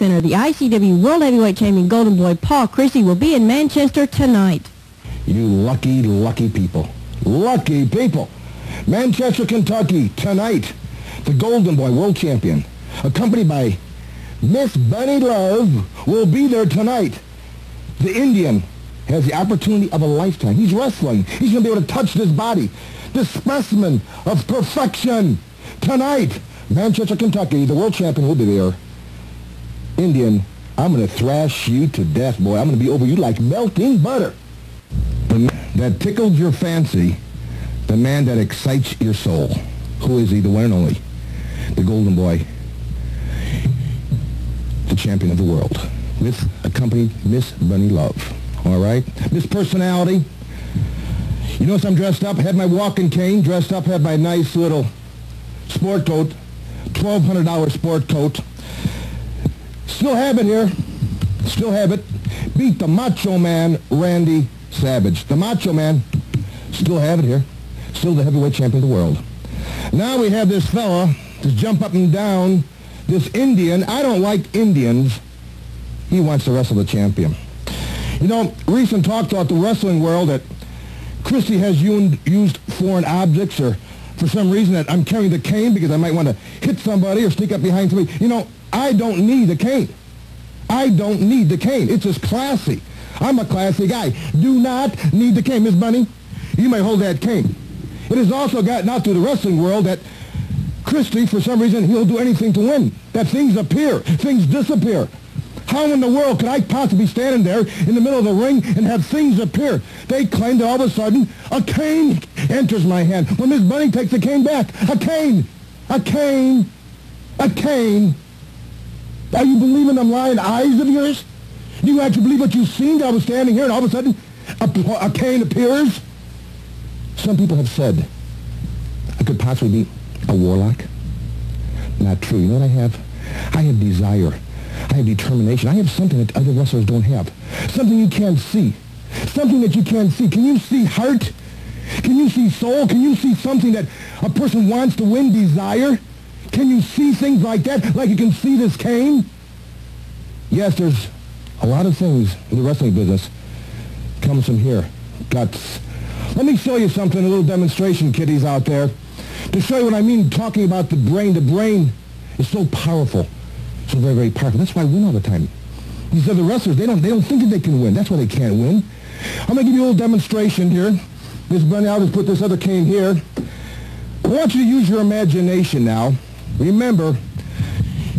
Center. The ICW World Heavyweight Champion Golden Boy Paul Christy will be in Manchester tonight. You lucky, lucky people. Lucky people. Manchester, Kentucky, tonight. The Golden Boy World Champion, accompanied by Miss Bunny Love, will be there tonight. The Indian has the opportunity of a lifetime. He's wrestling. He's going to be able to touch this body. This specimen of perfection. Tonight, Manchester, Kentucky, the world champion will be there. Indian, I'm going to thrash you to death, boy. I'm going to be over you like melting butter. The man that tickled your fancy, the man that excites your soul. Who is he? The one and only. The Golden Boy. The champion of the world. With accompanied Miss Bunny Love. All right? Miss Personality. You notice I'm dressed up. I had my walking cane dressed up. Had my nice little sport coat. $1,200 sport coat. Still have it here. Still have it. Beat the Macho Man, Randy Savage. The Macho Man. Still have it here. Still the heavyweight champion of the world. Now we have this fella to jump up and down. This Indian. I don't like Indians. He wants to wrestle the champion. You know, recent talk throughout the wrestling world that Christy has used foreign objects, or for some reason that I'm carrying the cane because I might want to hit somebody or sneak up behind somebody. You know, I don't need the cane. I don't need the cane. It's just classy. I'm a classy guy. Do not need the cane. Miss Bunny, you may hold that cane. It has also gotten out through the wrestling world that Christy, for some reason, he'll do anything to win. That things appear. Things disappear. How in the world could I possibly be standing there in the middle of the ring and have things appear? They claim that all of a sudden a cane enters my hand. When Miss Bunny takes the cane back, a cane, a cane, a cane. Are you believing them lying eyes of yours? Do you actually believe what you've seen? I was standing here and all of a sudden a cane appears? Some people have said I could possibly be a warlock. Not true. You know what I have? I have desire. I have determination. I have something that other wrestlers don't have. Something you can't see. Something that you can't see. Can you see heart? Can you see soul? Can you see something that a person wants to win? Desire? Can you see things like that? Like you can see this cane? Yes, there's a lot of things in the wrestling business comes from here. Guts. Let me show you something, a little demonstration, kiddies out there, to show you what I mean talking about the brain. The brain is so powerful. So very, very powerful. That's why I win all the time. These other wrestlers, they don't think that they can win. That's why they can't win. I'm going to give you a little demonstration here. Miss Bunny, I'll just put this other cane here. I want you to use your imagination now. Remember,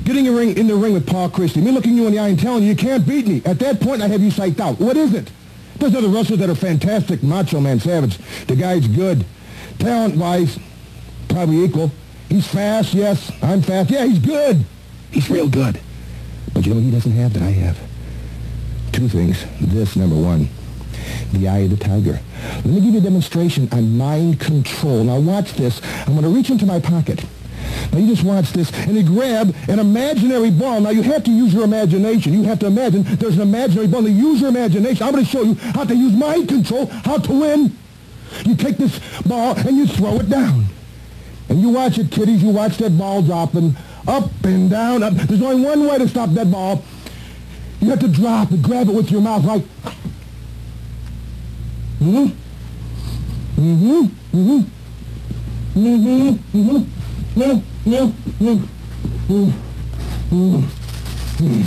getting in the ring with Paul Christy, me looking you in the eye and telling you can't beat me. At that point, I have you psyched out. What is it? There's other wrestlers that are fantastic. Macho Man Savage, the guy's good. Talent-wise, probably equal. He's fast, yes. I'm fast. Yeah, he's good. He's real good. But you know what he doesn't have that I have? Two things. This, number one, the eye of the tiger. Let me give you a demonstration on mind control. Now watch this. I'm going to reach into my pocket. Now you just watch this, and you grab an imaginary ball. Now you have to use your imagination. You have to imagine there's an imaginary ball. Now use your imagination. I'm going to show you how to use mind control, how to win. You take this ball and you throw it down. And you watch it, kiddies. You watch that ball dropping up and down. Up. There's only one way to stop that ball. You have to drop it, grab it with your mouth like... Mm-hmm. Mm-hmm. Mm-hmm. Mm-hmm. Mm-hmm. No, no, no. Mm. Mm. Mm.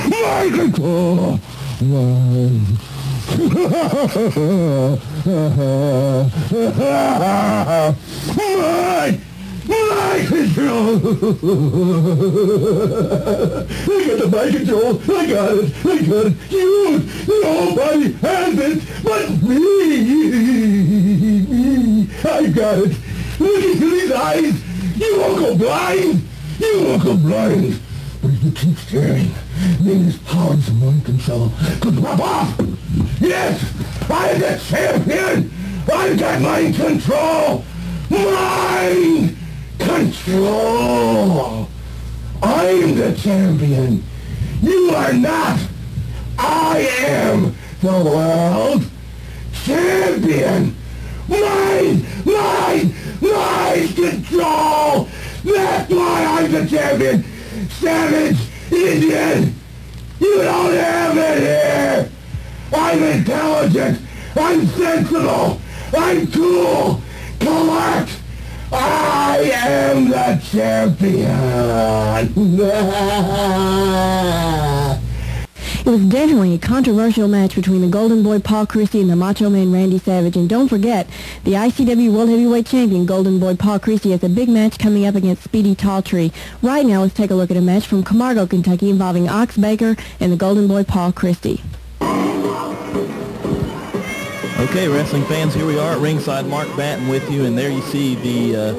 My control. My control! I got the mind control! I got it! I got it! You! Nobody has it but me! I got it! Look into these eyes! You won't go blind! You won't go blind! But if you keep staring, then this power of mind control could rub off! Yes! I'm the champion! I've got mind control! Mind control! I'm the champion! You are not! I am the world champion. Mind control. That's why I'm the champion. Savage Indian, you don't have it here. I'm intelligent. I'm sensible. I'm cool. Collect. I am the champion. It was definitely a controversial match between the Golden Boy Paul Christy and the Macho Man Randy Savage. And don't forget, the ICW World Heavyweight Champion Golden Boy Paul Christy has a big match coming up against Speedy Talltree. Right now, let's take a look at a match from Camargo, Kentucky involving Ox Baker and the Golden Boy Paul Christy. Okay, wrestling fans, here we are at ringside. Mark Batten with you, and there you see the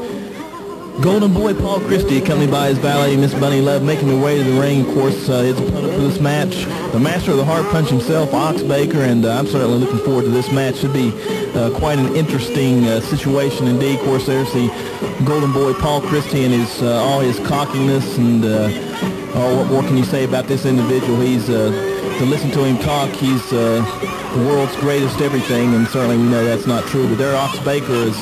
Golden Boy Paul Christy, accompanied by his valet, Miss Bunny Love, making their way to the ring. Of course, his opponent for this match, the master of the heart punch himself, Ox Baker, and I'm certainly looking forward to this match. Should be quite an interesting situation indeed. Of course, there's the Golden Boy Paul Christy and his all his cockiness, and what more can you say about this individual? He's to listen to him talk, he's the world's greatest everything, and certainly we know that's not true. But there, Ox Baker is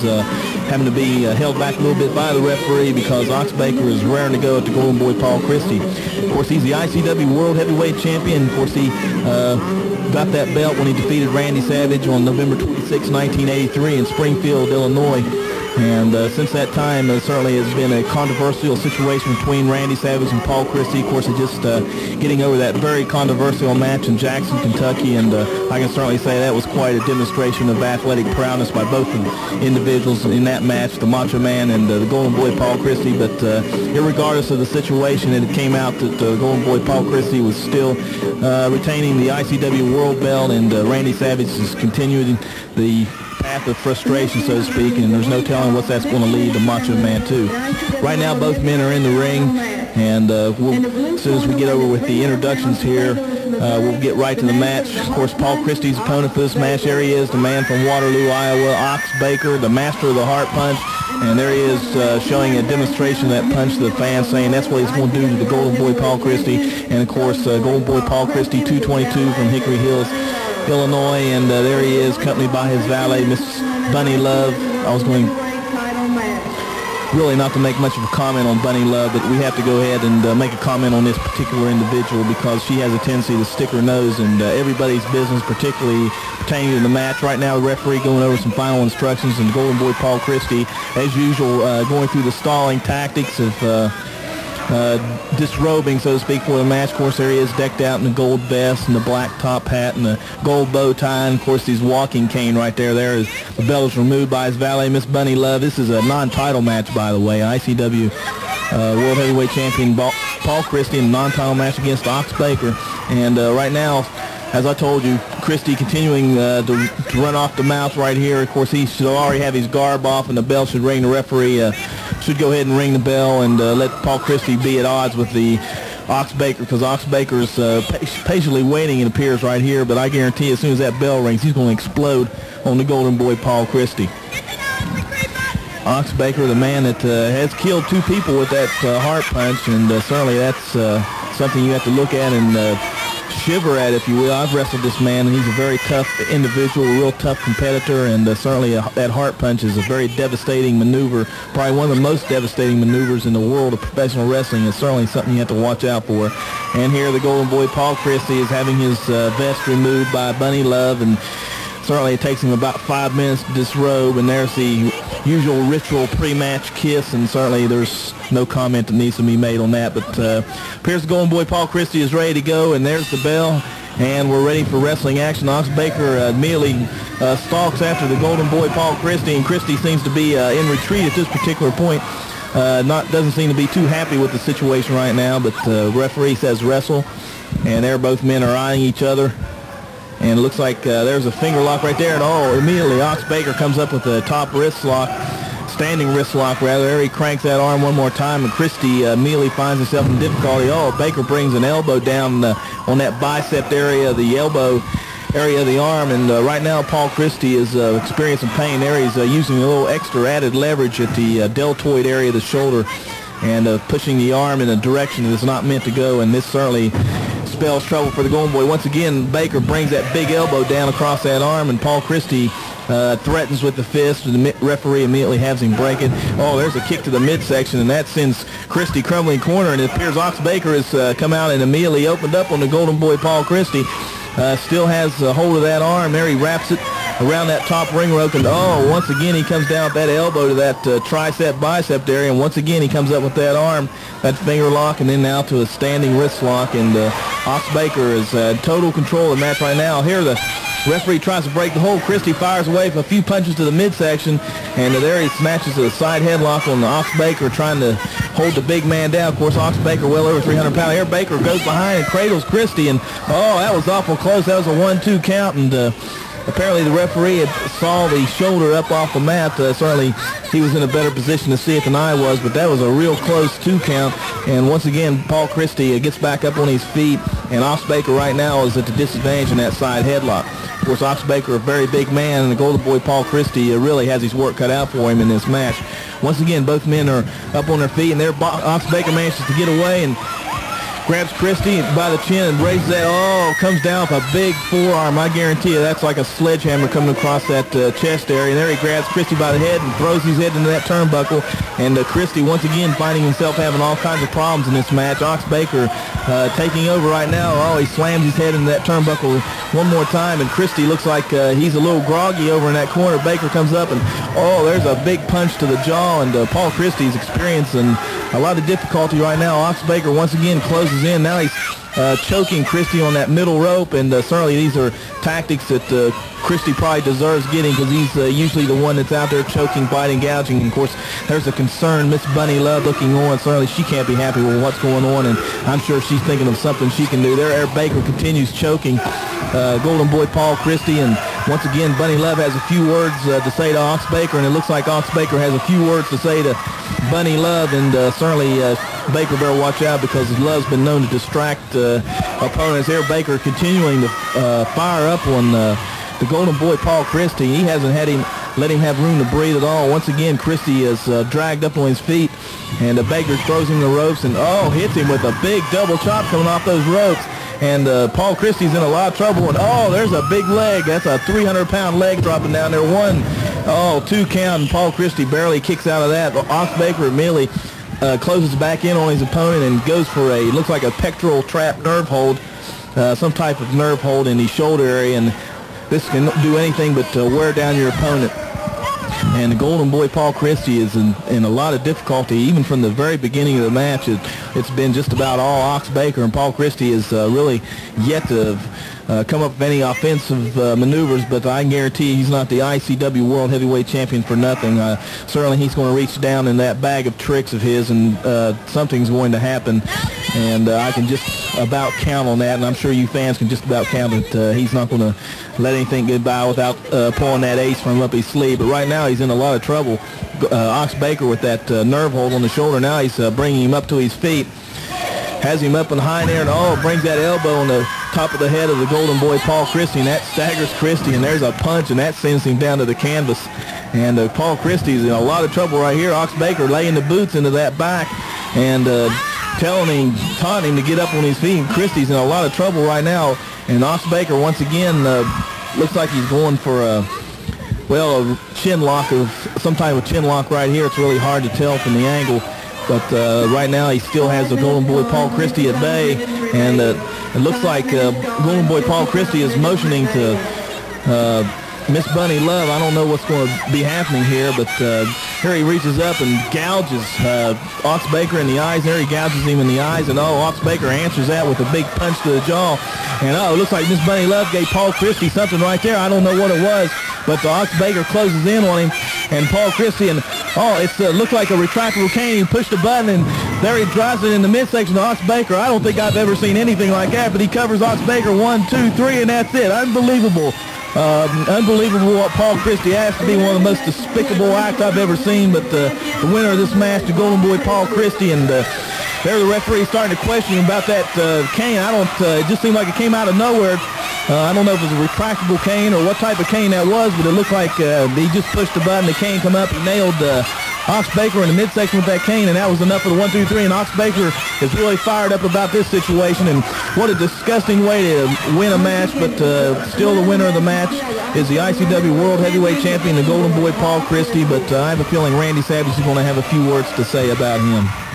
having to be held back a little bit by the referee because Ox Baker is raring to go at the Golden Boy Paul Christy. Of course, he's the ICW World Heavyweight Champion. Of course, he got that belt when he defeated Randy Savage on November 26, 1983 in Springfield, Illinois. And since that time, certainly has been a controversial situation between Randy Savage and Paul Christy. Of course, just getting over that very controversial match in Jackson, Kentucky, and I can certainly say that was quite a demonstration of athletic prowess by both individuals in that match, the Macho Man and the Golden Boy Paul Christy. But irregardless of the situation, it came out that the Golden Boy Paul Christy was still retaining the ICW World Belt, and Randy Savage is continuing the path of frustration, so to speak, and there's no telling what that's going to lead the Macho Man to. Right now, both men are in the ring, and as soon as we get over with the introductions here, we'll get right to the match. Of course, Paul Christy's opponent for this match, there he is, the man from Waterloo, Iowa, Ox Baker, the master of the heart punch, and there he is showing a demonstration of that punch to the fans, saying that's what he's going to do to the Golden Boy Paul Christy. And of course, Golden Boy Paul Christy, 222 from Hickory Hills, Illinois, and there he is, accompanied by his valet, Miss Bunny Love. I was going really not to make much of a comment on Bunny Love, but we have to go ahead and make a comment on this particular individual because she has a tendency to stick her nose in everybody's business, particularly pertaining to the match. Right now, the referee going over some final instructions, and Golden Boy Paul Christy, as usual, going through the stalling tactics of disrobing, so to speak, for the match. Of course, there he is, decked out in the gold vest and the black top hat and the gold bow tie, and of course his walking cane right there. There is the belt is removed by his valet, Miss Bunny Love. This is a non-title match, by the way. ICW World Heavyweight Champion Paul Christy in a non-title match against Ox Baker. And right now, as I told you, Christy continuing to run off the mouth right here. Of course, he should already have his garb off, and the bell should ring. The referee should go ahead and ring the bell and let Paul Christy be at odds with the Ox Baker, because Ox Baker is patiently waiting, it appears, right here. But I guarantee as soon as that bell rings, he's going to explode on the Golden Boy Paul Christy. Ox Baker, the man that has killed two people with that heart punch, and certainly that's something you have to look at and shiver at, if you will. I've wrestled this man, and he's a very tough individual, a real tough competitor, and certainly that heart punch is a very devastating maneuver, probably one of the most devastating maneuvers in the world of professional wrestling. It's certainly something you have to watch out for. And here the Golden Boy Paul Christy is having his vest removed by Bunny Love, and certainly it takes him about 5 minutes to disrobe, and there's the usual ritual pre-match kiss, and certainly there's no comment that needs to be made on that. But appears the Golden Boy Paul Christy is ready to go, and there's the bell, and we're ready for wrestling action. Ox Baker immediately stalks after the Golden Boy Paul Christy, and Christy seems to be in retreat at this particular point. Doesn't seem to be too happy with the situation right now, but the referee says wrestle, and there both men are eyeing each other. And it looks like there's a finger lock right there. And immediately Ox Baker comes up with a top wrist lock, standing wrist lock rather. There he cranks that arm one more time, and Christy immediately finds himself in difficulty. Baker brings an elbow down on that bicep area, the elbow area of the arm. And right now Paul Christy is experiencing pain there. He's using a little extra added leverage at the deltoid area of the shoulder and pushing the arm in a direction that it's not meant to go. And this certainly spells trouble for the Golden Boy. Once again, Baker brings that big elbow down across that arm, and Paul Christy threatens with the fist, and the referee immediately has him break it. Oh, there's a kick to the midsection, and that sends Christy crumbling corner, and it appears Ox Baker has come out and immediately opened up on the Golden Boy Paul Christy. Still has hold of that arm there. He wraps it around that top ring rope, and once again he comes down with that elbow to that tricep bicep area, and once again he comes up with that arm, that finger lock, and then now to a standing wrist lock, and Ox Baker is total control of the match right now. Here the referee tries to break the hold. Christy fires away for a few punches to the midsection, and there he smashes a side headlock on the Ox Baker, trying to hold the big man down. Of course, Ox Baker well over 300 pounds. Here Baker goes behind and cradles Christy, and that was awful close. That was a 1-2 count, and apparently the referee had saw the shoulder up off the mat. Certainly he was in a better position to see it than I was, but that was a real close 2 count. And once again, Paul Christy gets back up on his feet, and Ox Baker right now is at the disadvantage in that side headlock. Of course, Ox Baker, a very big man, and the Golden Boy Paul Christy really has his work cut out for him in this match. Once again, both men are up on their feet, and there Ox Baker manages to get away and grabs Christy by the chin and raises that. Comes down with a big forearm. I guarantee you that's like a sledgehammer coming across that chest area. And there he grabs Christy by the head and throws his head into that turnbuckle. And Christy once again finding himself having all kinds of problems in this match. Ox Baker taking over right now. He slams his head into that turnbuckle one more time, and Christy looks like he's a little groggy over in that corner. Baker comes up, and there's a big punch to the jaw, and Paul Christy's experiencing a lot of difficulty right now. Ox Baker once again closes in. Now he's choking Christy on that middle rope, and certainly these are tactics that Christy probably deserves getting, because he's usually the one that's out there choking, biting, gouging. And of course, there's a concerned Miss Bunny Love looking on. Certainly she can't be happy with what's going on, and I'm sure she's thinking of something she can do. There, Baker continues choking Golden Boy Paul Christy, and once again, Bunny Love has a few words to say to Ox Baker, and it looks like Ox Baker has a few words to say to Bunny Love, and certainly Baker better watch out, because Love's been known to distract opponents. Here Baker continuing to fire up on the Golden Boy Paul Christy. He hasn't let him have room to breathe at all. Once again, Christy is dragged up on his feet, and Baker throws him the ropes, and hits him with a big double chop coming off those ropes. And Paul Christy's in a lot of trouble, and there's a big leg. That's a 300-pound leg dropping down there. 2 count, and Paul Christy barely kicks out of that. Ox Baker immediately closes back in on his opponent and goes for looks like a pectoral trap nerve hold, some type of nerve hold in the shoulder area, and this can do anything but wear down your opponent. And the Golden Boy Paul Christy is in a lot of difficulty, even from the very beginning of the match. It's been just about all Ox Baker, and Paul Christy is really yet to come up with any offensive maneuvers, but I can guarantee he's not the ICW World Heavyweight Champion for nothing. Certainly he's going to reach down in that bag of tricks of his, and something's going to happen, and I can just about count on that, and I'm sure you fans can just about count that he's not going to let anything get by without pulling that ace from up his sleeve. But right now he's in a lot of trouble. Ox Baker with that nerve hold on the shoulder. Now he's bringing him up to his feet. Has him up in high in air, and brings that elbow on the top of the head of the Golden Boy Paul Christy, and that staggers Christy, and there's a punch, and that sends him down to the canvas. And Paul Christy's in a lot of trouble right here. Ox Baker laying the boots into that back, and taunting him to get up on his feet. And Christy's in a lot of trouble right now, and Ox Baker once again looks like he's going for a chin lock, of some type of chin lock right here. It's really hard to tell from the angle. But right now he still has the Golden Boy Paul Christy at bay, and it looks like Golden Boy Paul Christy is motioning to Miss Bunny Love. I don't know what's going to be happening here, but here he reaches up and gouges Ox Baker in the eyes. There he gouges him in the eyes, and Ox Baker answers that with a big punch to the jaw. And it looks like Miss Bunny Love gave Paul Christy something right there. I don't know what it was, but Ox Baker closes in on him, and Paul Christy, and it looked like a retractable cane. He pushed the button, and there he drives it in the midsection of Ox Baker. I don't think I've ever seen anything like that, but he covers Ox Baker 1, 2, 3, and that's it. Unbelievable. Unbelievable what Paul Christy has to be one of the most despicable acts I've ever seen. But the winner of this match, the Golden Boy Paul Christy, and there the referee starting to question him about that cane. It just seemed like it came out of nowhere. I don't know if it was a retractable cane or what type of cane that was, but it looked like he just pushed the button, the cane come up, he nailed Ox Baker in the midsection with that cane, and that was enough for the 1, 2, 3. And Ox Baker is really fired up about this situation, and what a disgusting way to win a match, but still the winner of the match is the ICW World Heavyweight Champion, the Golden Boy Paul Christy, but I have a feeling Randy Savage is going to have a few words to say about him.